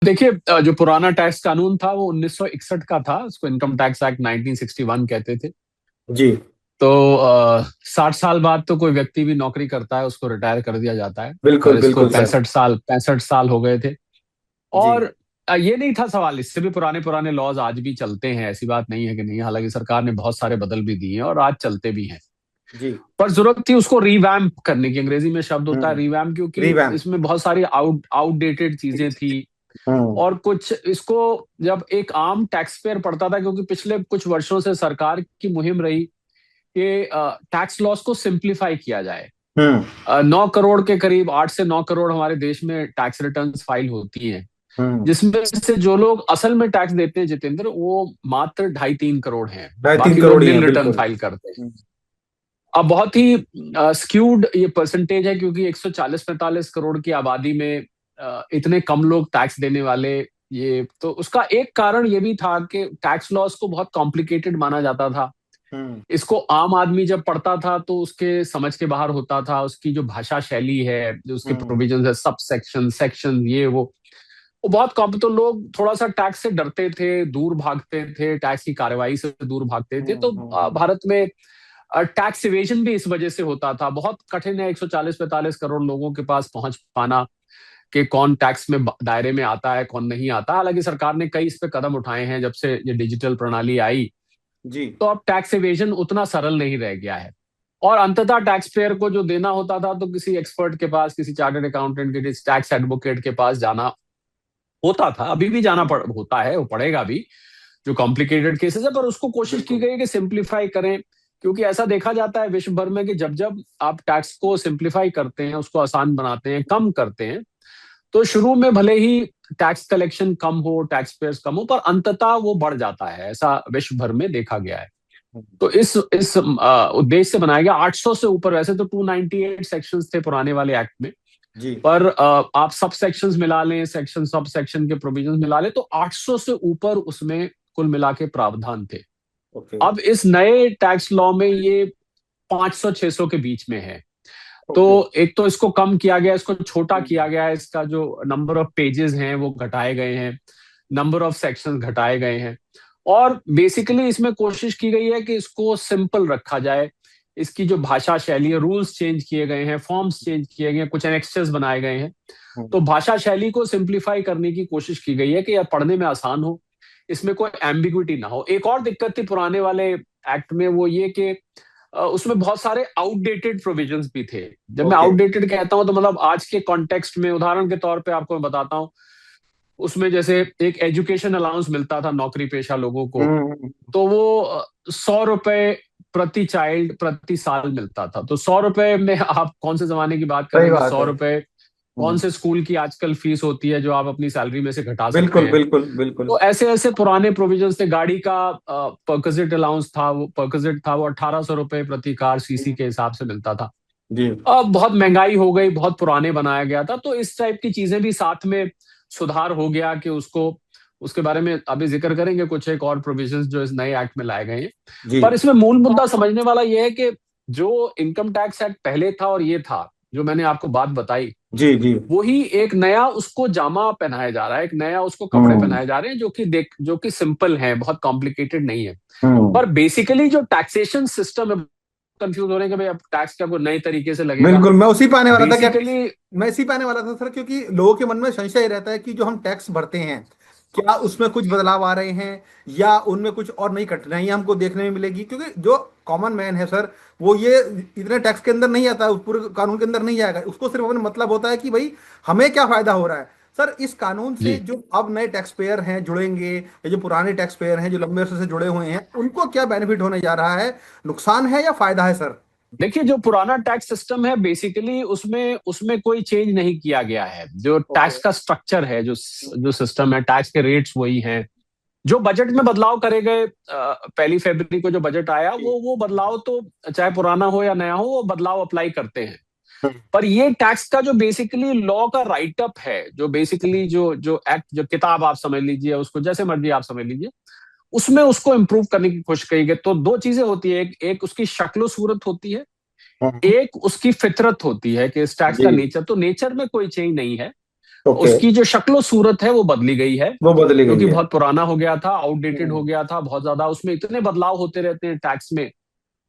देखिए, जो पुराना टैक्स कानून था वो 1961 का था। उसको इनकम टैक्स एक्ट 1961 कहते थे। जी। तो 60 साल बाद तो कोई व्यक्ति भी नौकरी करता है, उसको रिटायर कर दिया जाता है। बिल्कुल पर इसको बिल्कुल सर। 65 साल हो गए थे। जी और ये नहीं था सवाल, इससे भी पुराने पुराने लॉज आज भी चलते हैं, ऐसी बात नहीं है कि नहीं। हालांकि सरकार ने बहुत सारे बदल भी दिए हैं और आज चलते भी हैं। जी। पर जरूरत थी उसको रिवैम्प करने की। अंग्रेजी में शब्द होता है हम्म। रिवैम्प, क्योंकि रिवैम्प। इसमें बहुत सारी आउटडेटेड चीजें थी। हम्म। और कुछ इसको जब एक आम टैक्स पेयर पढ़ता था, क्योंकि पिछले कुछ वर्षों से सरकार की मुहिम रही कि टैक्स लॉस को सिंप्लीफाई किया जाए। हम्म। 9 करोड़ के करीब, 8 से 9 करोड़ हमारे देश में टैक्स रिटर्न्स फाइल होती हैं। हम्म। जिसमें से जो लोग असल में टैक्स देते हैं जितेंद्र, वो मात्र 2.5-3 करोड़ हैं। 2.5-3 बाकी लोग करोड़ ही निल हैं, रिटर्न बिल्कुल। फाइल करते हैं। हम्म। अब बहुत ही स्क्यूड ये परसेंटेज है, क्योंकि 140-45 करोड़ की आबादी में इतने कम लोग टैक्स देने वाले। ये तो उसका एक कारण ये भी था कि टैक्स लॉस को बहुत कॉम्प्लिकेटेड माना जाता था। हम्म। इसको आम आदमी जब पढ़ता था तो उसके समझ के बाहर होता था। उसकी जो भाषा शैली है, जो उसके हम्म। प्रोविजन है, सब सेक्शन ये वो बहुत कम। तो लोग थोड़ा सा टैक्स से डरते थे, दूर भागते थे, टैक्स की कार्रवाई से दूर भागते थे। तो भारत में टैक्स इवेजन भी इस वजह से होता था। बहुत कठिन है 140-45 करोड़ लोगों के पास पहुंच पाना कि कौन टैक्स में दायरे में आता है, कौन नहीं आता। हालांकि सरकार ने कई इस पे कदम उठाए हैं जब से ये डिजिटल प्रणाली आई। जी। तो अब टैक्स इवेजन उतना सरल नहीं रह गया है। और अंततः टैक्स पेयर को जो देना होता था, तो किसी एक्सपर्ट के पास, किसी चार्टर्ड अकाउंटेंट के, टैक्स एडवोकेट के पास जाना होता था। अभी भी होता है, वो पड़ेगा भी, जो कॉम्प्लिकेटेड केसेस है। पर उसको कोशिश की बिल्कुल। गई है कि सिंप्लीफाई करें। क्योंकि ऐसा देखा जाता है विश्व भर में कि जब जब आप टैक्स को सिंप्लीफाई करते हैं, उसको आसान बनाते हैं, कम करते हैं, तो शुरू में भले ही टैक्स कलेक्शन कम हो, टैक्स पेयर्स कम हो, पर अंततः वो बढ़ जाता है। ऐसा विश्व भर में देखा गया है। हम्म। तो इस उद्देश्य से बनाया गया। 800 से ऊपर, वैसे तो 298 सेक्शंस थे पुराने वाले एक्ट में। जी। पर आप सब सेक्शंस मिला लें, सेक्शन सब सेक्शन के प्रोविजंस मिला लें, तो 800 से ऊपर उसमें कुल मिला के प्रावधान थे। ओके। अब इस नए टैक्स लॉ में ये 500-600 के बीच में है। तो ओके। एक तो इसको कम किया गया, इसको छोटा किया हम्म। गया है, इसका जो नंबर ऑफ पेजेस हैं वो घटाए गए हैं, नंबर ऑफ सेक्शंस घटाए गए हैं। और बेसिकली इसमें कोशिश की गई है कि इसको सिंपल रखा जाए। इसकी जो भाषा शैली है, रूल्स चेंज किए गए हैं, फॉर्म्स चेंज किए गए हैं, कुछ एनेक्सेस बनाए गए हैं। हम्म। तो भाषा शैली को सिंप्लीफाई करने की कोशिश की गई है कि यह पढ़ने में आसान हो, इसमें कोई एम्बिग्विटी ना हो। एक और दिक्कत थी पुराने वाले एक्ट में, वो ये कि उसमें बहुत सारे आउटडेटेड प्रोविजंस भी थे। जब मैं ओके। आउटडेटेड कहता हूं तो मतलब आज के कॉन्टेक्स्ट में, उदाहरण के तौर पे आपको मैं बताता हूं। उसमें जैसे एक एजुकेशन अलाउंस मिलता था नौकरी पेशा लोगों को, हम्म। तो वो 100 रुपए प्रति चाइल्ड प्रति साल मिलता था। तो 100 रुपए में आप कौन से जमाने की बात कर रहे सही हैं कि बात है। 100 रुपए कौन हम्म। से स्कूल की आजकल फीस होती है जो आप अपनी सैलरी में से घटा सकते बिल्कुल हैं। बिल्कुल बिल्कुल। तो ऐसे ऐसे पुराने प्रोविजंस थे। गाड़ी का परक्विजिट अलाउंस था, वो परक्विजिट था, वो 1800 रुपए प्रति कार सीसी हम्म। के हिसाब से मिलता था। जी। अब बहुत महंगाई हो गई, बहुत पुराने बनाया गया था, तो इस टाइप की चीजें भी साथ में सुधार हो गया कि उसको, उसके बारे में अभी जिक्र करेंगे। कुछ एक और प्रोविजंस जो इस नए एक्ट में लाए गए हैं। जी। पर इसमें मूल मुद्दा समझने वाला यह है कि जो इनकम टैक्स एक्ट पहले था और ये था, जो मैंने आपको बात बताई, जी। जी। वही एक नया उसको जामा पहनाया जा रहा है, एक नया उसको कपड़े हम्म। पहनाए जा रहे हैं, जो कि सिंपल है, बहुत कॉम्प्लिकेटेड नहीं है। हम्म। पर बेसिकली जो टैक्सेशन सिस्टम है, कंफ्यूज हो रहे हैं कि भाई अब टैक्स क्या कोई नए तरीके से लगेगा। बिल्कुल, मैं उसी पे आने वाला था क्या। बेसिकली मैं इसी पे आने वाला था सर, क्योंकि लोगों के मन में संशय रहता है कि जो हम टैक्स भरते हैं, क्या उसमें कुछ बदलाव आ रहे हैं, या उनमें कुछ और नई कठिनाइयां हमको देखने में मिलेगी। क्योंकि जो कॉमन मैन है सर, वो ये इतने टैक्स के अंदर नहीं आता है, उस पूरे कानून के अंदर नहीं आएगा। उसको सिर्फ अपना मतलब होता है कि भाई हमें क्या फायदा हो रहा है। सर, इस कानून से जी, जो अब नए टैक्स पेयर हैं जुड़ेंगे, या जो पुराने टैक्स पेयर हैं जो लंबे अरसे से जुड़े हुए हैं, उनको क्या बेनिफिट होने जा रहा है, नुकसान है या फायदा है सर। देखिए, जो पुराना टैक्स सिस्टम है बेसिकली उसमें उसमें कोई चेंज नहीं किया गया है। जो ओके। टैक्स का स्ट्रक्चर है, जो सिस्टम है, टैक्स के रेट्स वही हैं। जो बजट में बदलाव करे गए, 1 फरवरी को जो बजट आया, वो बदलाव तो चाहे पुराना हो या नया हो, वो बदलाव अप्लाई करते हैं। पर ये टैक्स का जो बेसिकली लॉ का राइटअप है, जो बेसिकली जो जो एक्ट, जो किताब आप समझ लीजिए, उसको जैसे मर्जी आप समझ लीजिए, उसमें उसको इम्प्रूव करने की कोशिश करी गई। तो दो चीजें होती है, एक उसकी शक्लो सूरत होती है, हम्म। एक उसकी फितरत होती है कि इस टैक्स जी। का नेचर। तो नेचर में कोई चेंज नहीं है। ओके। उसकी जो शक्लो सूरत है वो बदली गई है, वो बदली क्योंकि गई है। बहुत पुराना हो गया था, आउटडेटेड हो हम्म। गया था बहुत ज्यादा। उसमें इतने बदलाव होते रहते हैं टैक्स में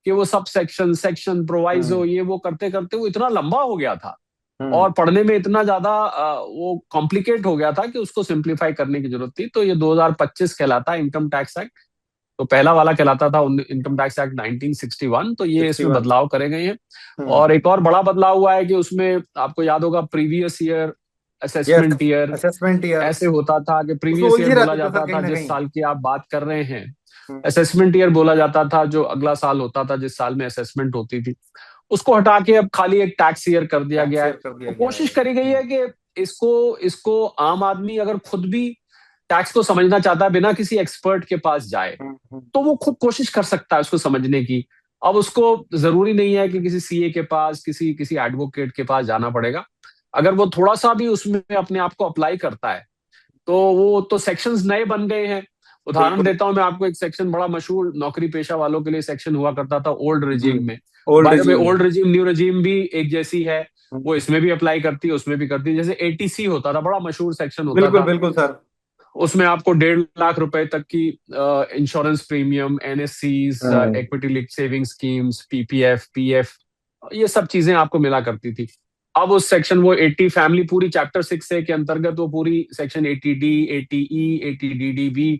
कि वो सब सेक्शन सेक्शन हम्म। प्रोवाइजो ये वो करते करते वो इतना लंबा हो गया था, हम्म। और पढ़ने में इतना ज्यादा वो कॉम्प्लिकेट हो गया था कि उसको सिंप्लीफाई करने की जरूरत थी। तो ये 2025 कहलाता है इनकम टैक्स एक्ट। तो पहला वाला कहलाता था इनकम टैक्स एक्ट 1961। तो ये सिक्सटी इसमें वन बदलाव करे गए हैं। हम्म। और एक और बड़ा बदलाव हुआ है कि उसमें आपको याद होगा previous year, yes. Assessment year, assessment year. ऐसे होता था कि उसमें प्रीवियस ईयर उलझे बोला रहते थे सर जाता कहीं था ना जिस कहीं। साल की आप बात कर रहे हैं। हम्म। असेसमेंट ईयर बोला जाता था जो अगला साल होता था जिस साल में असेसमेंट होती थी। उसको हटा के अब खाली एक टैक्स ईयर कर दिया टैक्स गया है। शेयर कर दिया तो गया कोशिश है। करी गई है कि इसको इसको आम आदमी अगर खुद भी टैक्स को समझना चाहता है बिना किसी एक्सपर्ट के पास जाए, तो वो खुद कोशिश कर सकता है उसको समझने की। अब उसको जरूरी नहीं है कि किसी सीए के पास, किसी किसी एडवोकेट के पास जाना पड़ेगा। अगर वो थोड़ा सा भी उसमें अपने आप को अप्लाई करता है, तो वो तो सेक्शंस नए बन गए हैं। उदाहरण बिल्कुल। देता हूं मैं आपको, एक सेक्शन बड़ा मशहूर नौकरी पेशा वालों के लिए सेक्शन हुआ करता था ओल्ड जी। रिजीम में। Old by the way, gym. Old regime new regime भी एक जैसी है। वो इसमें भी अप्लाई करती है, उसमें भी करती है। जैसे एटीसी होता था, बड़ा मशहूर सेक्शन होता बिल्कुल था। बिल्कुल सर। उसमें आपको 1.5 लाख रुपए तक की insurance premium, NSCs, hmm. Equity linked saving schemes, PPF, PF, ये सब चीजें आपको मिला करती थी। अब उस सेक्शन वो 80 फैमिली पूरी चैप्टर 6 ए के अंतर्गत वो पूरी सेक्शन 80D, 80E, 80DDV,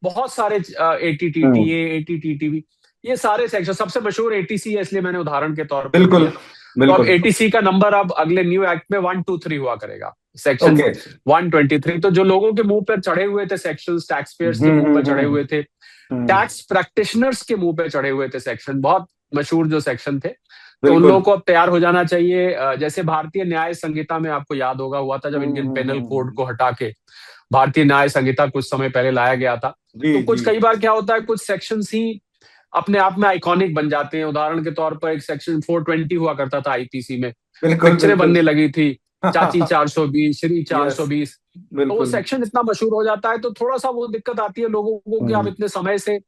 बहुत सारे 80TTA, 80TTV, ये सारे सेक्शन, सबसे मशहूर 80C है इसलिए मैंने उदाहरण के तौर पे बिल्कुल दिया। तो अब बिल्कुल। 80C का नंबर अब अगले न्यू एक्ट में 123 हुआ करेगा, सेक्शन ओके। 123। तो जो लोगों के मुंह पर चढ़े हुए थे सेक्शन, टैक्स पेयर्स के मुंह पर चढ़े हुए थे, हम्म। टैक्स प्रैक्टिशनर्स के मुंह पे चढ़े हुए थे सेक्शन, बहुत मशहूर जो सेक्शन थे, तो उन बिल्कुल। लोगों को अब तैयार हो जाना चाहिए। जैसे भारतीय न्याय संहिता में आपको याद होगा हुआ था जब इंडियन पेनल कोड को हटा के भारतीय न्याय संहिता कुछ समय पहले लाया गया था। जी तो जी। कुछ कई बार क्या होता है, कुछ सेक्शंस ही अपने आप में आइकॉनिक बन जाते हैं। उदाहरण के तौर पर एक सेक्शन 420 हुआ करता था आईपीसी में, बिल्कुल पिक्चरें बिल्कुल। बनने लगी थी, चाची 420, श्री यस। 420। तो वो बिल्कुल। सेक्शन इतना मशहूर हो जाता है, तो थोड़ा सा वो दिक्कत आती है लोगों को कि आप हम्म। इतने समय से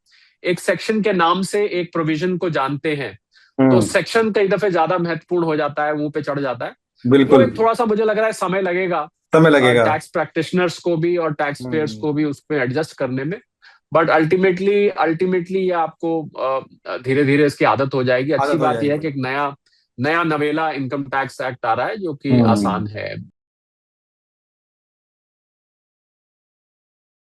एक सेक्शन के नाम से एक प्रोविजन को जानते हैं, तो हम्म। सेक्शन कई दफे ज्यादा महत्वपूर्ण हो जाता है, मुंह पे चढ़ जाता है। वो बिल्कुल। एक थोड़ा सा मुझे लग रहा है समय लगेगा समय लगेगा। टैक्स प्रैक्टिशनर्स को भी और टैक्स पेयर्स हम्म। को भी उसमें एडजस्ट करने में। बट अल्टीमेटली अल्टीमेटली ये आपको धीरे धीरे इसकी आदत हो जाएगी। अच्छी आदत हो बात यह है जाएगी। कि एक नया नया नवेला इनकम टैक्स एक्ट आ रहा है जो कि हम्म। आसान है।